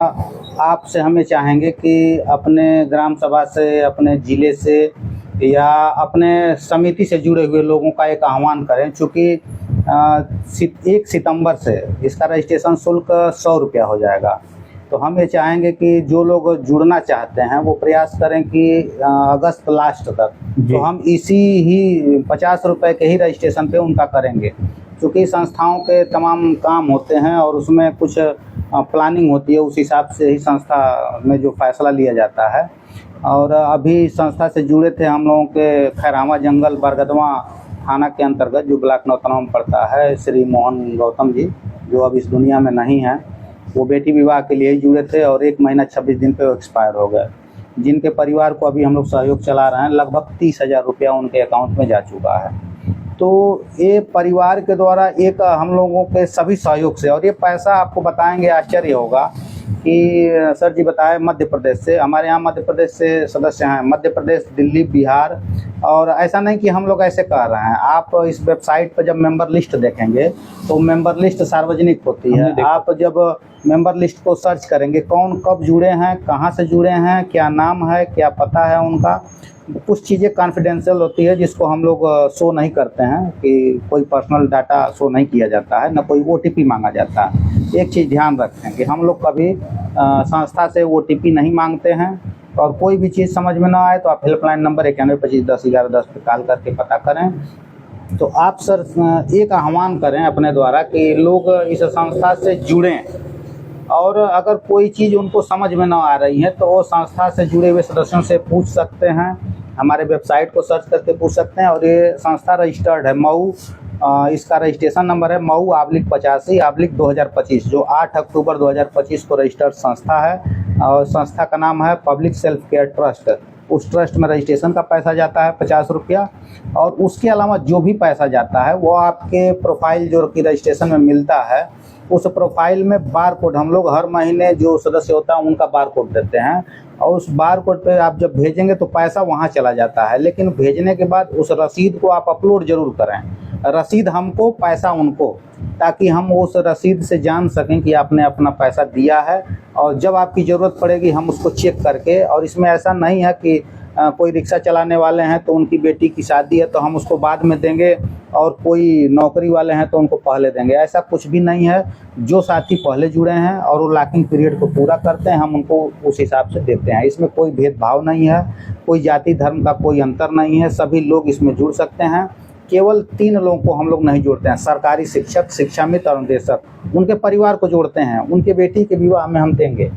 आपसे हमें चाहेंगे कि अपने ग्राम सभा से, अपने ज़िले से या अपने समिति से जुड़े हुए लोगों का एक आह्वान करें। चूँकि 1 सितंबर से इसका रजिस्ट्रेशन शुल्क 100 रुपया हो जाएगा। तो हम ये चाहेंगे कि जो लोग जुड़ना चाहते हैं वो प्रयास करें कि अगस्त लास्ट तक तो हम इसी ही 50 रुपये के ही रजिस्ट्रेशन पे उनका करेंगे। क्योंकि संस्थाओं के तमाम काम होते हैं और उसमें कुछ प्लानिंग होती है, उस हिसाब से ही संस्था में जो फैसला लिया जाता है। और अभी संस्था से जुड़े थे हम लोगों के खैरामा जंगल बरगदवा थाना के अंतर्गत जो ब्लॉक नौतनवा में पड़ता है, श्री मोहन गौतम जी जो अब इस दुनिया में नहीं हैं। वो बेटी विवाह के लिए ही जुड़े थे और 1 महीना 26 दिन पे वो एक्सपायर हो गए। जिनके परिवार को अभी हम लोग सहयोग चला रहे हैं, लगभग 30,000 रुपया उनके अकाउंट में जा चुका है। तो ये परिवार के द्वारा एक हम लोगों के सभी सहयोग से, और ये पैसा आपको बताएंगे आश्चर्य होगा कि सर जी बताए मध्य प्रदेश से, हमारे यहाँ मध्य प्रदेश से सदस्य हैं, मध्य प्रदेश, दिल्ली, बिहार। और ऐसा नहीं कि हम लोग ऐसे कह रहे हैं, आप इस वेबसाइट पर जब मेंबर लिस्ट देखेंगे तो मेंबर लिस्ट सार्वजनिक होती है। आप जब मेंबर लिस्ट को सर्च करेंगे, कौन कब जुड़े हैं, कहाँ से जुड़े हैं, क्या नाम है, क्या पता है उनका, कुछ चीज़ें कॉन्फिडेंशियल होती है जिसको हम लोग शो नहीं करते हैं, कि कोई पर्सनल डाटा शो नहीं किया जाता है, ना कोई OTP मांगा जाता है। एक चीज़ ध्यान रखें कि हम लोग कभी संस्था से OTP नहीं मांगते हैं। और कोई भी चीज़ समझ में ना आए तो आप हेल्पलाइन नंबर 9125101110 पे कॉल करके पता करें। तो आप सर एक आह्वान करें अपने द्वारा कि लोग इस संस्था से जुड़ें, और अगर कोई चीज़ उनको समझ में ना आ रही है तो वो संस्था से जुड़े हुए सदस्यों से पूछ सकते हैं, हमारे वेबसाइट को सर्च करके पूछ सकते हैं। और ये संस्था रजिस्टर्ड है मऊ, इसका रजिस्ट्रेशन नंबर है MU/85/2025 जो 8 अक्टूबर 2025 को रजिस्टर्ड संस्था है। और संस्था का नाम है पब्लिक सेल्फ केयर ट्रस्ट। उस ट्रस्ट में रजिस्ट्रेशन का पैसा जाता है 50 रुपया, और उसके अलावा जो भी पैसा जाता है वो आपके प्रोफाइल जो कि रजिस्ट्रेशन में मिलता है, उस प्रोफाइल में बार कोड हम लोग हर महीने जो सदस्य होता है उनका बार कोड देते हैं। और उस बार कोड पे आप जब भेजेंगे तो पैसा वहाँ चला जाता है, लेकिन भेजने के बाद उस रसीद को आप अपलोड जरूर करें, रसीद हमको पैसा उनको, ताकि हम उस रसीद से जान सकें कि आपने अपना पैसा दिया है। और जब आपकी ज़रूरत पड़ेगी हम उसको चेक करके, और इसमें ऐसा नहीं है कि कोई रिक्शा चलाने वाले हैं तो उनकी बेटी की शादी है तो हम उसको बाद में देंगे, और कोई नौकरी वाले हैं तो उनको पहले देंगे, ऐसा कुछ भी नहीं है। जो साथी पहले जुड़े हैं और वो लॉकिंग पीरियड को पूरा करते हैं हम उनको उस हिसाब से देते हैं। इसमें कोई भेदभाव नहीं है, कोई जाति धर्म का कोई अंतर नहीं है, सभी लोग इसमें जुड़ सकते हैं। केवल 3 लोगों को हम लोग नहीं जोड़ते हैं, सरकारी शिक्षक, शिक्षामित्र और निदेशक, उनके परिवार को जोड़ते हैं, उनके बेटी के विवाह में हम देंगे।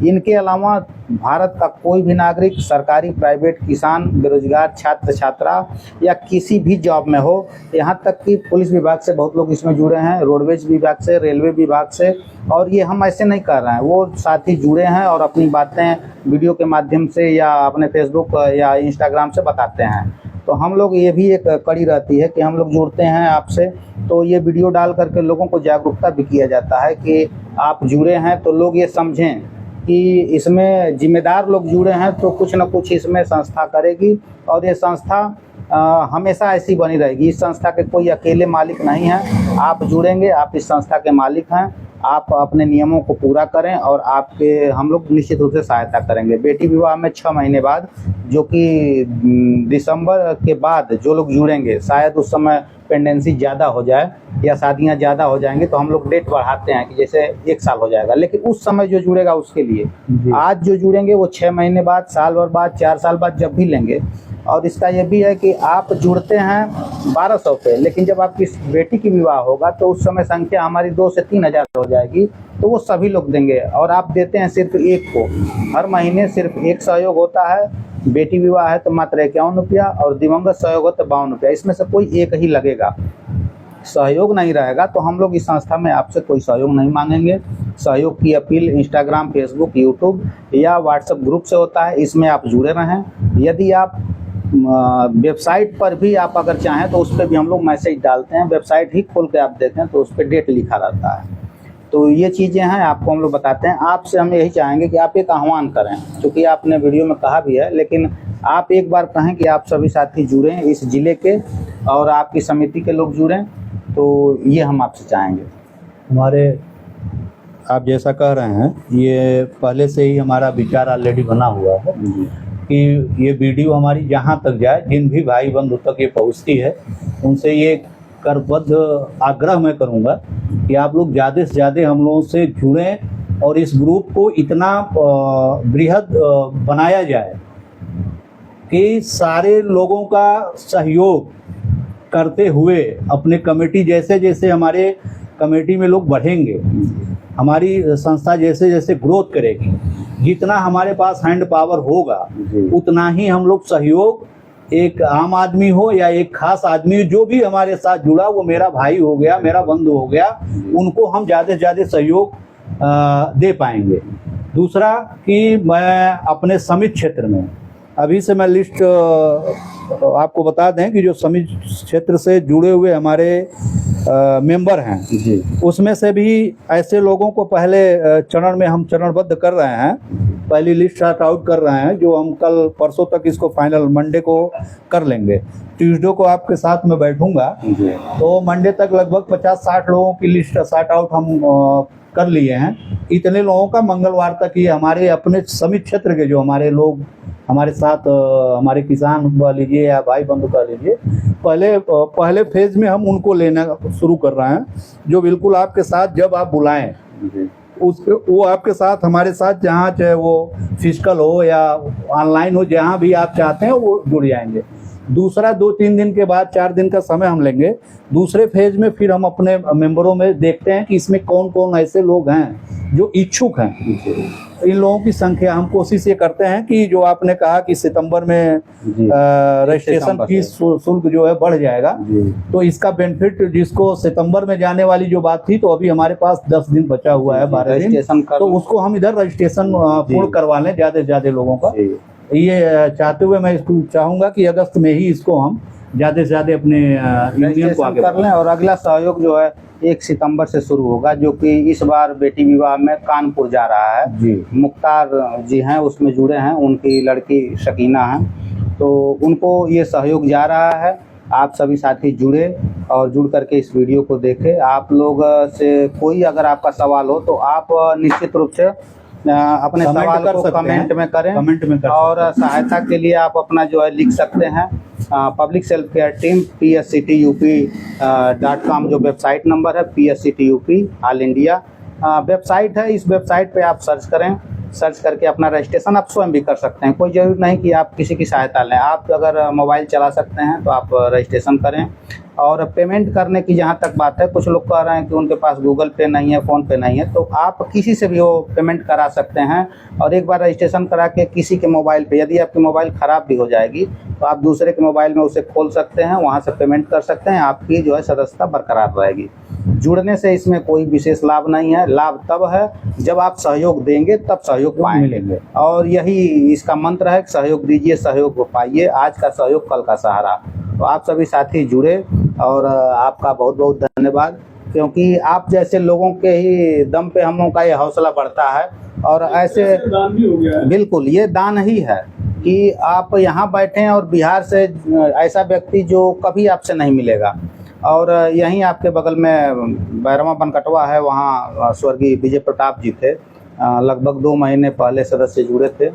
इनके अलावा भारत का कोई भी नागरिक, सरकारी, प्राइवेट, किसान, बेरोजगार, छात्र, छात्रा या किसी भी जॉब में हो, यहाँ तक कि पुलिस विभाग से बहुत लोग इसमें जुड़े हैं, रोडवेज विभाग से, रेलवे विभाग से। और ये हम ऐसे नहीं कर रहे हैं, वो साथी जुड़े हैं और अपनी बातें वीडियो के माध्यम से या अपने फेसबुक या इंस्टाग्राम से बताते हैं। तो हम लोग ये भी एक कड़ी रहती है कि हम लोग जुड़ते हैं आपसे, तो ये वीडियो डाल करके लोगों को जागरूकता भी किया जाता है कि आप जुड़े हैं, तो लोग ये समझें कि इसमें जिम्मेदार लोग जुड़े हैं तो कुछ न कुछ इसमें संस्था करेगी। और ये संस्था हमेशा ऐसी बनी रहेगी। इस संस्था के कोई अकेले मालिक नहीं हैं, आप जुड़ेंगे, आप इस संस्था के मालिक हैं। आप अपने नियमों को पूरा करें और आपके हम लोग निश्चित रूप से सहायता करेंगे। बेटी विवाह में 6 महीने बाद, जो कि दिसंबर के बाद जो लोग जुड़ेंगे, शायद उस समय पेंडेंसी ज़्यादा हो जाए या शादियां ज़्यादा हो जाएंगी तो हम लोग डेट बढ़ाते हैं कि जैसे 1 साल हो जाएगा, लेकिन उस समय जो जुड़ेगा उसके लिए। आज जो जुड़ेंगे वो 6 महीने बाद, साल भर बाद, 4 साल बाद जब भी लेंगे। और इसका ये भी है कि आप जुड़ते हैं 1200 पे, लेकिन जब आपकी बेटी की विवाह होगा तो उस समय संख्या हमारी 2 से 3,000 हो जाएगी, तो वो सभी लोग देंगे। और आप देते हैं सिर्फ एक को, हर महीने सिर्फ एक सहयोग होता है। बेटी विवाह है तो मात्र 51 रुपया, और दिवंगत सहयोग हो तो 52 रुपया। इसमें से कोई एक ही लगेगा। सहयोग नहीं रहेगा तो हम लोग इस संस्था में आपसे कोई सहयोग नहीं मांगेंगे। सहयोग की अपील इंस्टाग्राम, फेसबुक, यूट्यूब या व्हाट्सएप ग्रुप से होता है, इसमें आप जुड़े रहें। यदि आप वेबसाइट पर भी आप अगर चाहें तो उस पर भी हम लोग मैसेज डालते हैं, वेबसाइट ही खोल के आप देखें तो उस पर डेट लिखा रहता है। तो ये चीज़ें हैं, आपको हम लोग बताते हैं। आपसे हम यही चाहेंगे कि आप एक आह्वान करें, क्योंकि आपने वीडियो में कहा भी है, लेकिन आप एक बार कहें कि आप सभी साथी जुड़ें इस ज़िले के, और आपकी समिति के लोग जुड़ें। तो ये हम आपसे चाहेंगे। हमारे आप जैसा कह रहे हैं, ये पहले से ही हमारा विचार ऑलरेडी बना हुआ है कि ये वीडियो हमारी जहाँ तक जाए, जिन भी भाई बंधु तक ये पहुँचती है, उनसे ये करबद्ध आग्रह मैं करूँगा कि आप लोग ज़्यादा से ज़्यादा हम लोगों से जुड़ें और इस ग्रुप को इतना बृहद बनाया जाए कि सारे लोगों का सहयोग करते हुए अपने कमेटी, जैसे जैसे हमारे कमेटी में लोग बढ़ेंगे, हमारी संस्था जैसे जैसे ग्रोथ करेगी, जितना हमारे पास हैंड पावर होगा उतना ही हम लोग सहयोग, एक आम आदमी हो या एक खास आदमी जो भी हमारे साथ जुड़ा, वो मेरा भाई हो गया, मेरा बंधु हो गया, उनको हम ज़्यादा से ज़्यादा सहयोग दे पाएंगे। दूसरा कि मैं अपने समिति क्षेत्र में, अभी से मैं लिस्ट आपको बता दें कि जो समिति क्षेत्र से जुड़े हुए हमारे मेंबर हैं जी, उसमें से भी ऐसे लोगों को पहले चरण में हम चरणबद्ध कर रहे हैं, पहली लिस्ट स्टार्ट आउट कर रहे हैं, जो हम कल परसों तक इसको फाइनल मंडे को कर लेंगे। ट्यूसडे को आपके साथ में बैठूंगा, तो मंडे तक लगभग 50-60 लोगों की लिस्ट स्टार्ट आउट हम कर लिए हैं। इतने लोगों का मंगलवार तक ये हमारे अपने समिति क्षेत्र के जो हमारे लोग हमारे साथ, हमारे किसान कह लीजिए या भाई बंधु कह लीजिए, पहले फेज में हम उनको लेना शुरू कर रहे हैं, जो बिल्कुल आपके साथ जब आप बुलाएं वो आपके साथ, हमारे साथ, जहाँ चाहे वो फिजिकल हो या ऑनलाइन हो, जहाँ भी आप चाहते हैं वो जुड़ जाएंगे। दूसरा 2-3 दिन के बाद 4 दिन का समय हम लेंगे। दूसरे फेज में फिर हम अपने मेंबरों में देखते हैं कि इसमें कौन कौन ऐसे लोग हैं जो इच्छुक हैं। इन लोगों की संख्या हम कोशिश ये करते हैं कि जो आपने कहा कि सितंबर में रजिस्ट्रेशन फीस शुल्क जो है बढ़ जाएगा, तो इसका बेनिफिट जिसको सितंबर में जाने वाली जो बात थी, तो अभी हमारे पास 10 दिन बचा हुआ है, 12 दिन, तो उसको हम इधर रजिस्ट्रेशन पूर्ण करवा लें ज़्यादा से ज़्यादा लोगों का। ये चाहते हुए मैं इसको चाहूँगा कि अगस्त में ही इसको हम ज़्यादा से ज़्यादा अपने यूनियन को आगे कर लें। और अगला सहयोग जो है 1 सितंबर से शुरू होगा, जो कि इस बार बेटी विवाह में कानपुर जा रहा है जी। मुख्तार जी हैं उसमें जुड़े हैं, उनकी लड़की शकीना है, तो उनको ये सहयोग जा रहा है। आप सभी साथी जुड़े और जुड़ करके इस वीडियो को देखें। आप लोग से कोई अगर आपका सवाल हो तो आप निश्चित रूप से अपने सवाल को कमेंट में करें, और सहायता के लिए आप अपना जो है लिख सकते हैं। Public self care team PSCTUP.com जो वेबसाइट नंबर है, PSCTUP ऑल इंडिया वेबसाइट है। इस वेबसाइट पे आप सर्च करें, सर्च करके अपना रजिस्ट्रेशन आप स्वयं भी कर सकते हैं। कोई ज़रूरी नहीं कि आप किसी की सहायता लें, आप अगर मोबाइल चला सकते हैं तो आप रजिस्ट्रेशन करें। और पेमेंट करने की जहाँ तक बात है, कुछ लोग कह रहे हैं कि उनके पास गूगल पे नहीं है, फ़ोन पे नहीं है, तो आप किसी से भी वो पेमेंट करा सकते हैं। और एक बार रजिस्ट्रेशन करा के किसी के मोबाइल पे, यदि आपकी मोबाइल ख़राब भी हो जाएगी तो आप दूसरे के मोबाइल में उसे खोल सकते हैं, वहाँ से पेमेंट कर सकते हैं, आपकी जो है सदस्यता बरकरार रहेगी। जुड़ने से इसमें कोई विशेष लाभ नहीं है, लाभ तब है जब आप सहयोग देंगे तब सहयोग पाएंगे। और यही इसका मंत्र है कि सहयोग दीजिए, सहयोग पाइए, आज का सहयोग कल का सहारा। तो आप सभी साथी जुड़े और आपका बहुत बहुत धन्यवाद, क्योंकि आप जैसे लोगों के ही दम पे हम लोगों का ये हौसला बढ़ता है। और ऐसे दान भी हो गया है। बिल्कुल, ये दान ही है कि आप यहाँ बैठें और बिहार से ऐसा व्यक्ति जो कभी आपसे नहीं मिलेगा। और यहीं आपके बगल में बैरवा बनकटवा है, वहाँ स्वर्गीय विजय प्रताप जी थे, लगभग 2 महीने पहले सदस्य जुड़े थे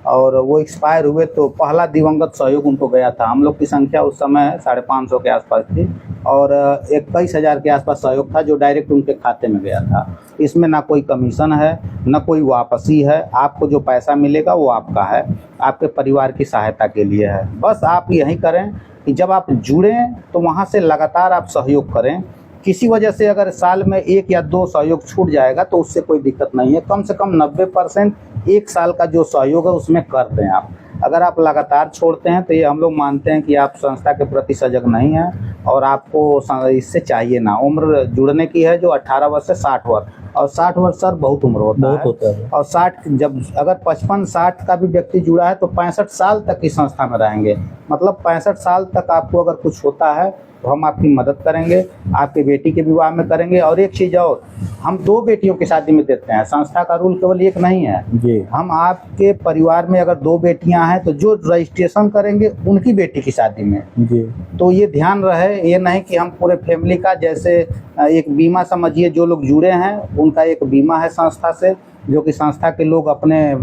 और वो एक्सपायर हुए, तो पहला दिवंगत सहयोग उनको गया था। हम लोग की संख्या उस समय 550 के आसपास थी और 21,000 के आसपास सहयोग था जो डायरेक्ट उनके खाते में गया था। इसमें ना कोई कमीशन है, ना कोई वापसी है, आपको जो पैसा मिलेगा वो आपका है, आपके परिवार की सहायता के लिए है। बस आप यही करें कि जब आप जुड़ें तो वहाँ से लगातार आप सहयोग करें। किसी वजह से अगर साल में 1 या 2 सहयोग छूट जाएगा तो उससे कोई दिक्कत नहीं है, कम से कम 90% 1 साल का जो सहयोग है उसमें कर दें आप। अगर आप लगातार छोड़ते हैं तो ये हम लोग मानते हैं कि आप संस्था के प्रति सजग नहीं हैं और आपको इससे चाहिए ना। उम्र जुड़ने की है जो 18 वर्ष से 60 वर्ष, और 60 वर्ष सर बहुत उम्र होता है। और 60 जब अगर 55-60 का भी व्यक्ति जुड़ा है तो 65 साल तक की संस्था में रहेंगे। मतलब 65 साल तक आपको अगर कुछ होता है तो हम आपकी मदद करेंगे, आपकी बेटी के विवाह में करेंगे। और एक चीज़ और, हम 2 बेटियों की शादी में देते हैं, संस्था का रूल केवल एक नहीं है जी। हम आपके परिवार में अगर 2 बेटियां हैं तो जो रजिस्ट्रेशन करेंगे उनकी बेटी की शादी में। जी। तो ये ध्यान रहे, ये नहीं कि हम पूरे फैमिली का, जैसे एक बीमा समझिए, जो लोग जुड़े हैं उनका एक बीमा है संस्था से, जो कि संस्था के लोग अपने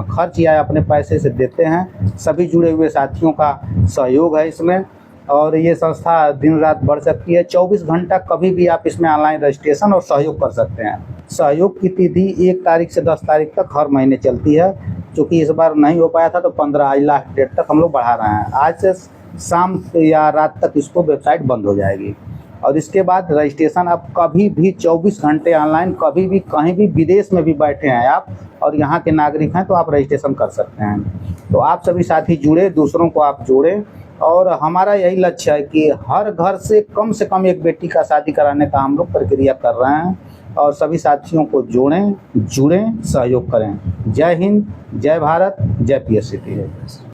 खर्च या अपने पैसे से देते हैं। सभी जुड़े हुए साथियों का सहयोग है इसमें, और ये संस्था दिन रात बढ़ सकती है। 24 घंटा कभी भी आप इसमें ऑनलाइन रजिस्ट्रेशन और सहयोग कर सकते हैं। सहयोग की तिथि 1 तारीख से 10 तारीख तक हर महीने चलती है। क्योंकि इस बार नहीं हो पाया था तो 15 आज लास्ट डेट तक हम लोग बढ़ा रहे हैं। आज से शाम या रात तक इसको वेबसाइट बंद हो जाएगी। और इसके बाद रजिस्ट्रेशन आप कभी भी 24 घंटे ऑनलाइन, कभी भी कहीं भी, विदेश में भी बैठे हैं आप और यहाँ के नागरिक हैं तो आप रजिस्ट्रेशन कर सकते हैं। तो आप सभी साथी जुड़े, दूसरों को आप जोड़ें। और हमारा यही लक्ष्य है कि हर घर से कम एक बेटी का शादी कराने का हम लोग प्रक्रिया कर रहे हैं। और सभी साथियों को जोड़ें, जुड़ें, सहयोग करें। जय हिंद, जय भारत, जय PSCT।